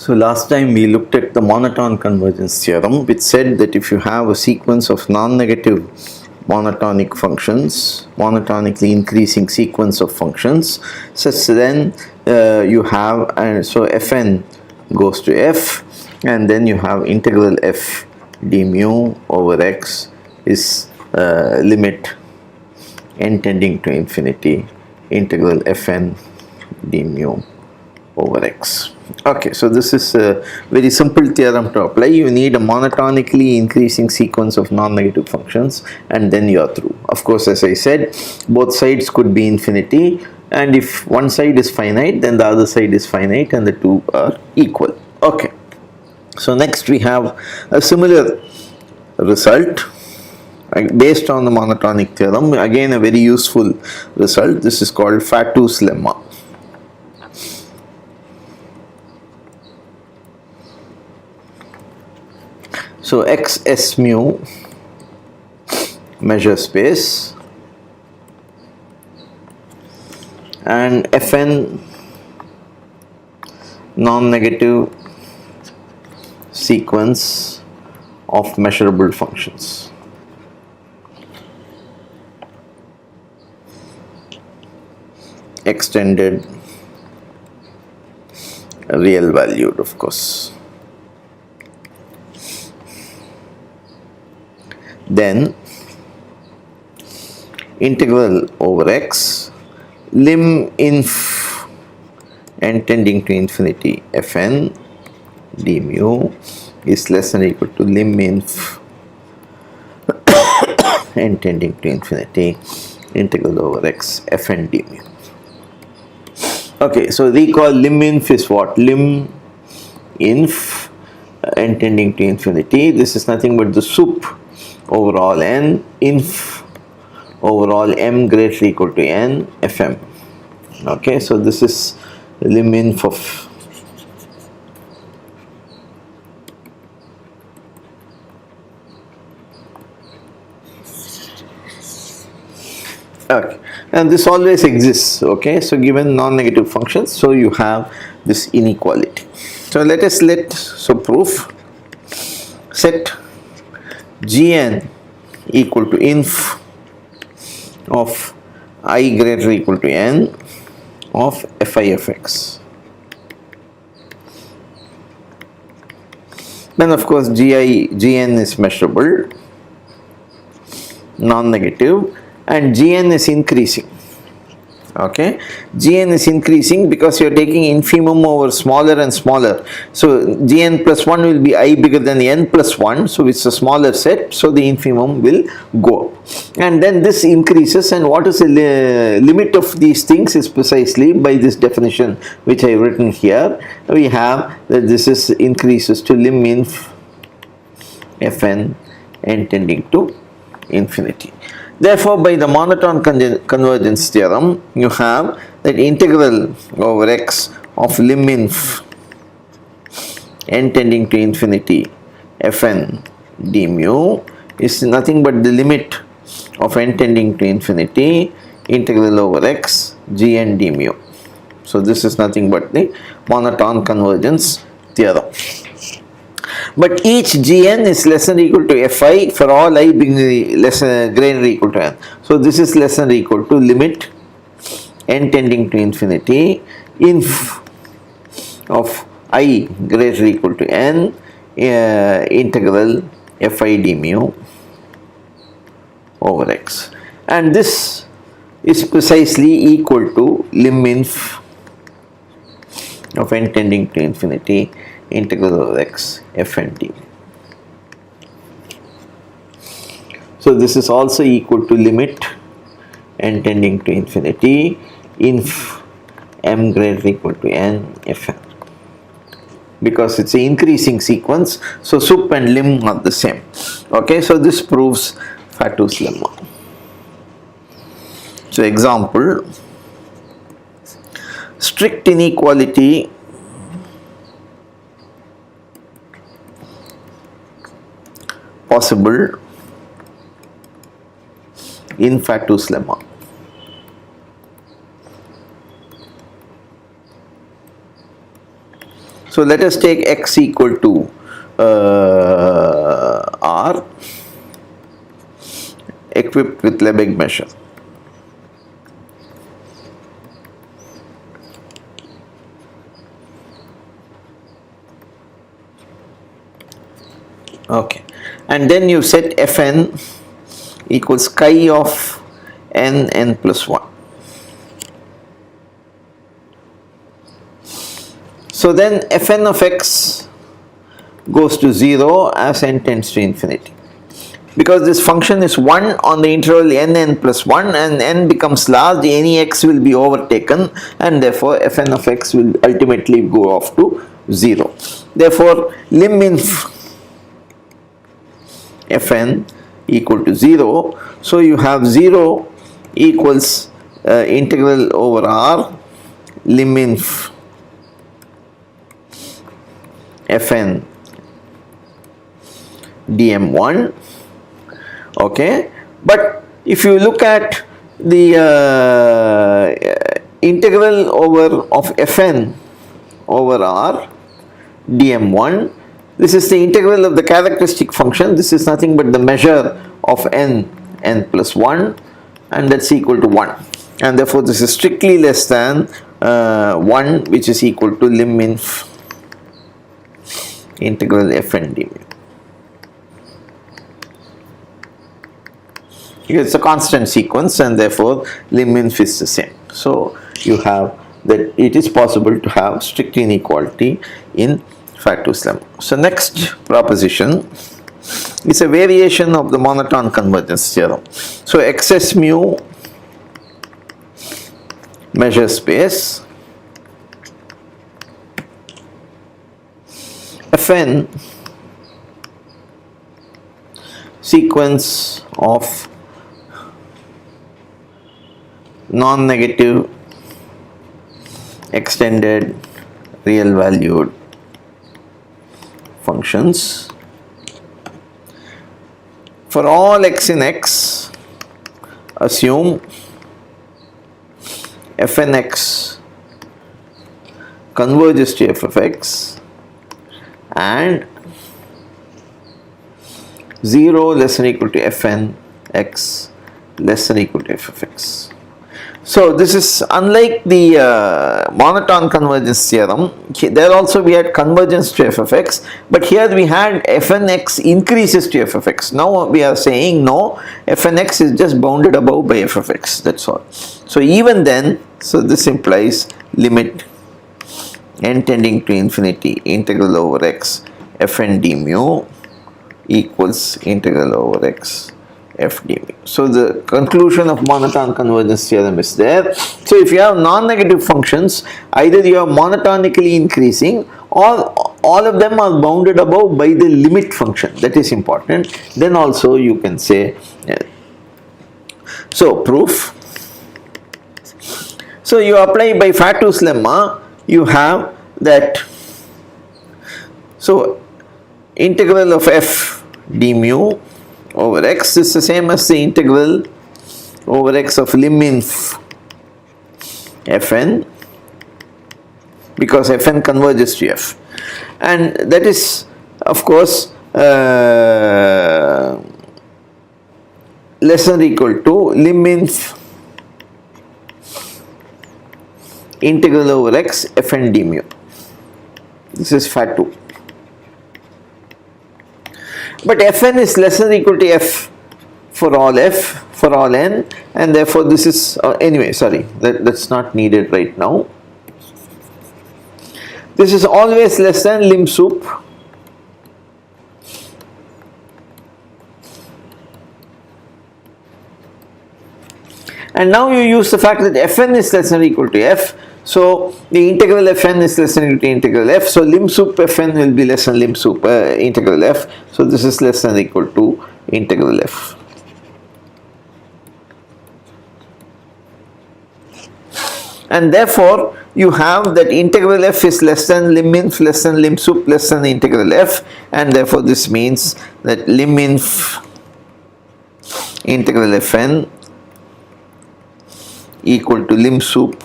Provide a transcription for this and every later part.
So last time we looked at the monotone convergence theorem, which said that if you have a sequence of non-negative monotonic functions, monotonically increasing sequence of functions, such then you have, and so fn goes to f, and then you have integral f d mu over x is limit n tending to infinity integral fn d mu over x. Okay, so this is a very simple theorem to apply. You need a monotonically increasing sequence of non-negative functions and then you are through. Of course, as I said, both sides could be infinity, and if one side is finite, then the other side is finite and the two are equal. Okay, so next we have a similar result based on the monotonic theorem. Again, a very useful result. This is called Fatou's lemma. So x s mu measure space and fn non-negative sequence of measurable functions. Extended, real valued, of course. Then integral over x lim inf n tending to infinity fn d mu is less than or equal to lim inf n tending to infinity integral over x fn d mu. Okay, so recall lim inf is what? Lim inf n tending to infinity. This is nothing but the sup over all n inf over all m greater or equal to n fm. Okay, so this is lim inf of okay, and this always exists. Okay, so given non-negative functions, so you have this inequality. So so proof, set gn equal to inf of I greater or equal to n of fi of x. Then of course gn is measurable, non-negative, and gn is increasing. Okay, gn is increasing because you are taking infimum over smaller and smaller. So gn plus 1 will be I bigger than n plus 1, so it's a smaller set, so the infimum will go up. And then this increases, and what is the limit of these things is precisely by this definition which I have written here. We have that this is increases to lim inf fn n tending to infinity. Therefore, by the monotone convergence theorem, you have that integral over x of lim inf n tending to infinity fn d mu is nothing but the limit of n tending to infinity integral over x gn d mu. So this is nothing but the monotone convergence theorem. But each gn is less than or equal to fi for all I being less greater or equal to n. So this is less than or equal to limit n tending to infinity inf of I greater or equal to n integral fi d mu over x. And this is precisely equal to lim inf of n tending to infinity integral over x fn d. So this is also equal to limit n tending to infinity inf m greater or equal to n fn, because it's an increasing sequence, so sup and lim are the same. Okay, so this proves Fatou's lemma. So example, strict inequality possible in Fatou's lemma. So let us take x equal to r equipped with Lebesgue measure. Okay, and then you set Fn equals chi of n plus 1. So then Fn of x goes to 0 as n tends to infinity. Because this function is 1 on the interval n plus 1, and n becomes large, any x will be overtaken, and therefore Fn of x will ultimately go off to 0. Therefore lim inf Fn equal to 0. So you have 0 equals integral over r lim inf Fn dm1. Okay, but if you look at the integral over of Fn over r dm1, this is the integral of the characteristic function. This is nothing but the measure of n plus 1, and that's equal to 1, and therefore this is strictly less than 1, which is equal to lim inf integral Fn dmu. It's a constant sequence, and therefore lim inf is the same. So you have that it is possible to have strict inequality in Fatou's lemma. So next proposition is a variation of the monotone convergence theorem. So excess mu measure space Fn sequence of non-negative extended real valued functions for all x in x. Assume Fnx converges to f of x and 0 less than or equal to Fn x less than or equal to f of x. So this is unlike the monotone convergence theorem. There also we had convergence to f of x, but here we had Fnx increases to f of x. Now we are saying no, Fnx is just bounded above by f of x, that's all. So even then, so this implies limit n tending to infinity integral over x Fn d mu equals integral over x f d mu. So the conclusion of monotone convergence theorem is there. So if you have non-negative functions, either you are monotonically increasing or all of them are bounded above by the limit function. That is important. Then also you can say, so proof. So you apply by Fatou's lemma, you have that, so integral of f d mu over x is the same as the integral over x of lim inf Fn, because Fn converges to f, and that is of course less than or equal to lim inf integral over x Fn d mu. This is Fatou. But Fn is less than or equal to f for all n, and therefore this is anyway, sorry, that's not needed right now. This is always less than lim sup and now you use the fact that Fn is less than or equal to f. So the integral Fn is less than or equal to integral f. So lim sup Fn will be less than lim sup integral f. So this is less than or equal to integral f. And therefore you have that integral f is less than lim inf less than lim sup less than integral f, and therefore this means that lim inf integral Fn equal to lim sup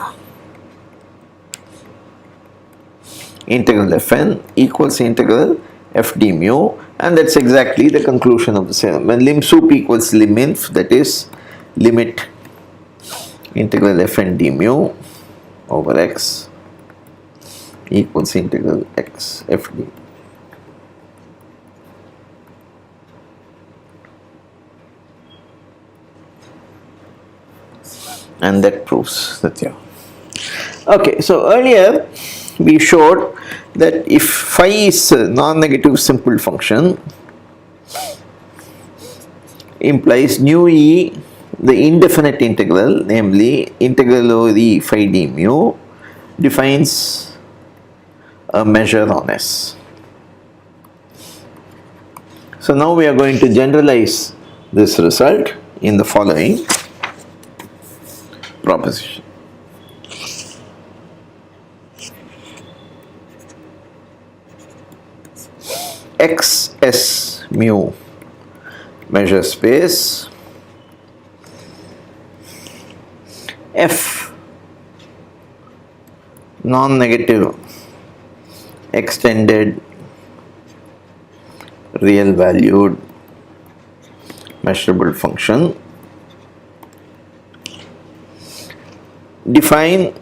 integral Fn equals integral f d mu, and that's exactly the conclusion of the theorem. When lim sup equals lim inf, that is limit integral Fn d mu over x equals integral x f d. And that proves the theorem. Okay, so earlier we showed that if phi is a non-negative simple function, implies nu e, the indefinite integral, namely integral over e phi d mu, defines a measure on S. So now we are going to generalize this result in the following proposition. X S mu measure space, F non-negative extended real valued measurable function, define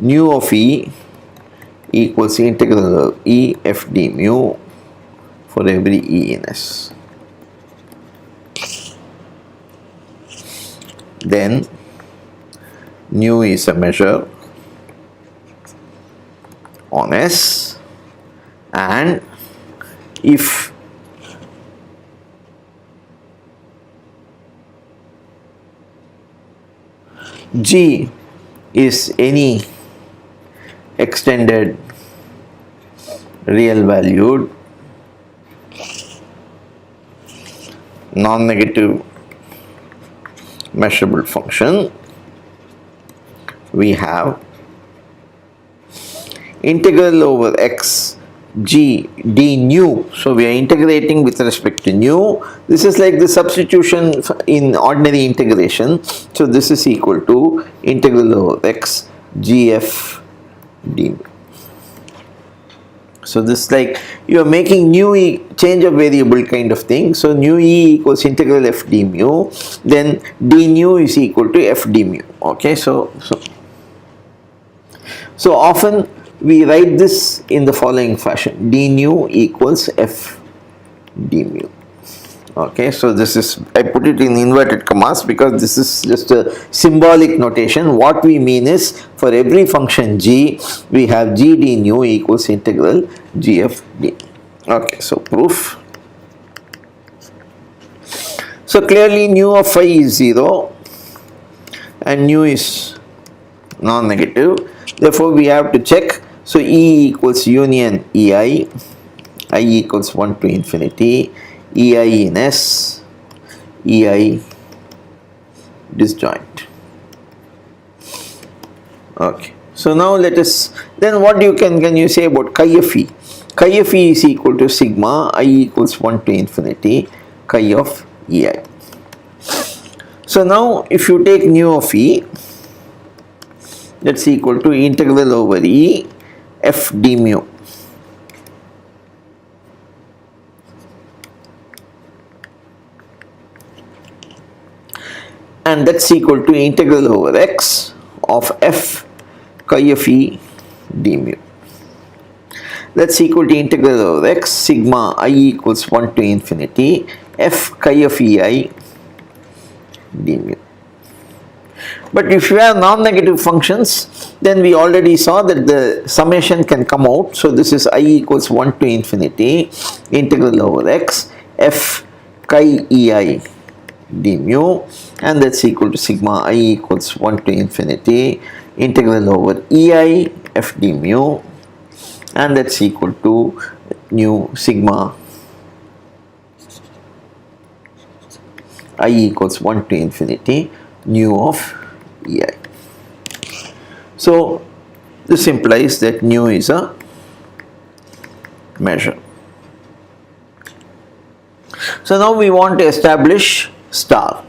nu of E equals integral of E f d mu for every E in S. Then nu is a measure on S, and if G is any extended real valued non-negative measurable function, we have integral over x g d nu. So we are integrating with respect to nu. This is like the substitution in ordinary integration. So this is equal to integral over x g f d mu. So this is like you are making nu e change of variable kind of thing. So nu e equals integral f d mu, then d nu is equal to f d mu. Okay, so often we write this in the following fashion: d nu equals f d mu. Okay, so this is, I put it in inverted commas because this is just a symbolic notation. What we mean is, for every function g, we have g d nu equals integral g f d. Okay, so proof. So clearly nu of phi is 0 and nu is non-negative. Therefore we have to check. So E equals union EI, I equals 1 to infinity, EI in S, EI disjoint. Okay. So now let us, then what can you say about chi of E? Chi of E is equal to sigma I equals 1 to infinity chi of EI. So now if you take nu of E, that's equal to integral over E f d mu. And that's equal to integral over x of f chi of E d mu. That's equal to integral over x sigma I equals 1 to infinity f chi of EI d mu. But if you have non-negative functions, then we already saw that the summation can come out. So this is I equals 1 to infinity integral over x f chi EI d mu, and that's equal to sigma I equals 1 to infinity integral over EI f d mu, and that's equal to nu sigma I equals 1 to infinity nu of EI. So this implies that nu is a measure. So now we want to establish star.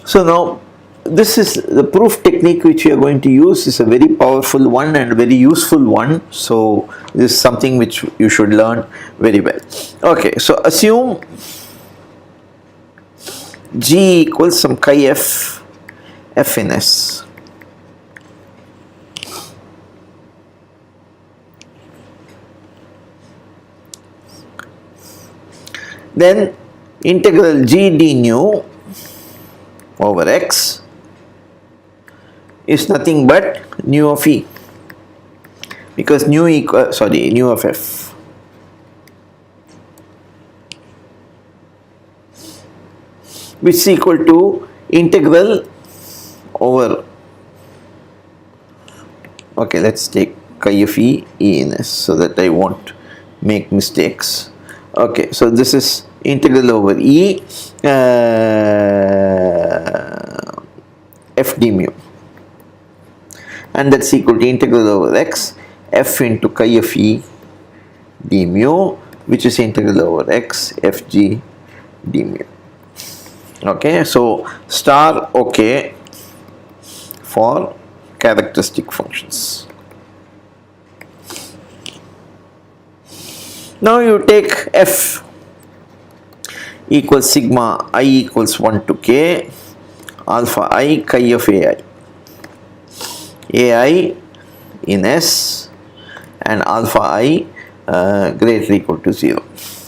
So now this is the proof technique which we are going to use. Is a very powerful one and very useful one. So this is something which you should learn very well. Okay, so assume G equals some chi f, f in S. Then integral G d nu over x is nothing but nu of E, because nu of f. Which is equal to integral over, okay, let's take chi of E, E in S, so that I won't make mistakes. Okay, so this is integral over E f d mu, and that's equal to integral over x f into chi of E d mu, which is integral over x f g d mu. Okay, so star okay for characteristic functions. Now you take f equals sigma I equals 1 to k alpha I chi of ai in S and alpha I greater or equal to 0.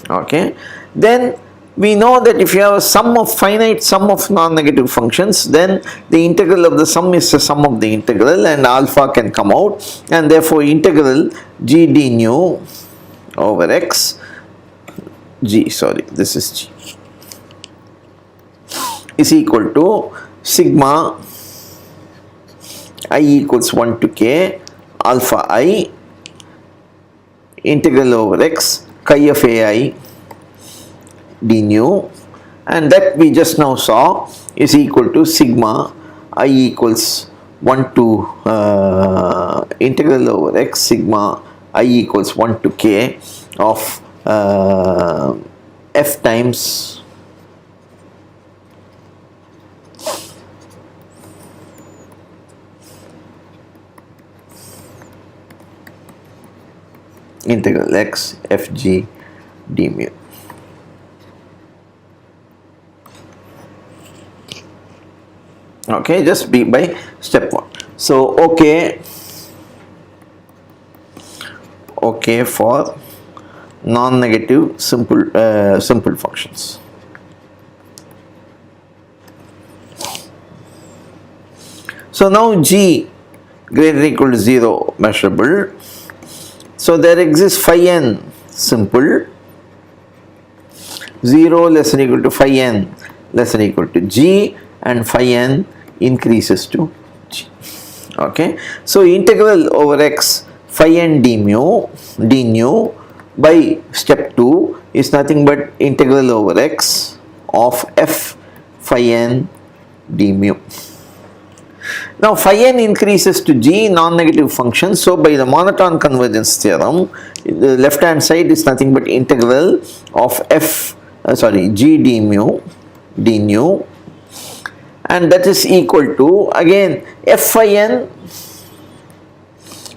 Okay, then we know that if you have a finite sum of non-negative functions, then the integral of the sum is the sum of the integral, and alpha can come out, and therefore integral G d nu over x this is G is equal to sigma I equals 1 to k alpha I integral over x chi of ai d nu, and that we just now saw is equal to sigma I equals 1 to integral over x sigma I equals 1 to k of f times integral x f g d mu. Okay, just be by step 1. So okay for non-negative simple functions. So now G greater or equal to 0 measurable. So there exists phi n simple, 0 less than or equal to phi n less than or equal to G, and phi n increases to G. Okay, so integral over x phi n d nu by step 2 is nothing but integral over x of f phi n d mu. Now phi n increases to G, non-negative function, so by the monotone convergence theorem, the left hand side is nothing but integral of G d nu, and that is equal to, again, f phi n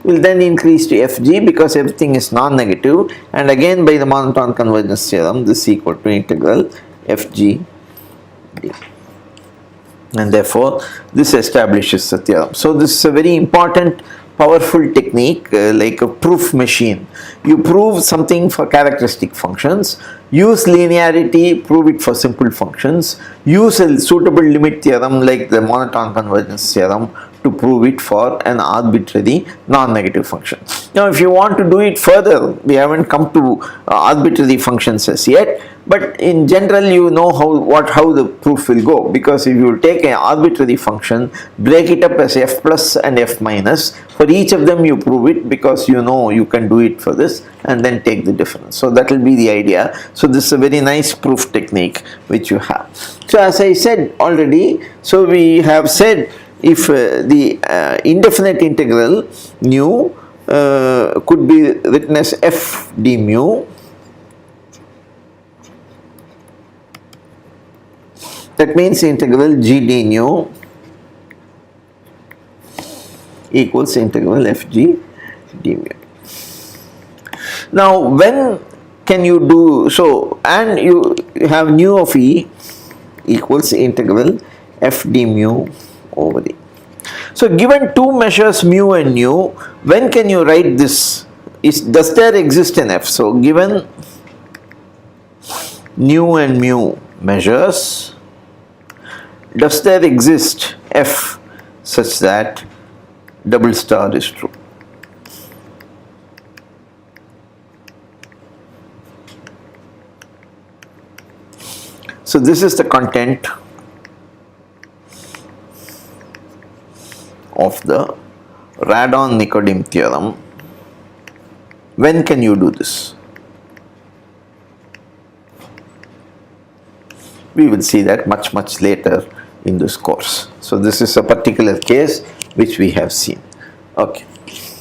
will then increase to fg because everything is non-negative, and again by the monotone convergence theorem this is equal to integral fg d, and therefore this establishes the theorem. So this is a very important powerful technique, like a proof machine. You prove something for characteristic functions, use linearity, prove it for simple functions, use a suitable limit theorem like the monotone convergence theorem to prove it for an arbitrary non-negative function. Now if you want to do it further, we haven't come to arbitrary functions as yet, but in general you know how the proof will go, because if you take an arbitrary function, break it up as f plus and f minus, for each of them you prove it because you know you can do it for this, and then take the difference. So that will be the idea. So this is a very nice proof technique which you have. So as I said already, so we have said if the indefinite integral nu could be written as f d mu, that means integral g d nu equals integral fg d mu. Now when can you do so, and you have nu of E equals integral f d mu over E. So given two measures mu and nu, when can you write this? Does there exist an f? So given nu and mu measures, does there exist f such that double star is true? So this is the content of the Radon-Nikodym theorem. When can you do this? We will see that much later in this course. So this is a particular case which we have seen. Okay.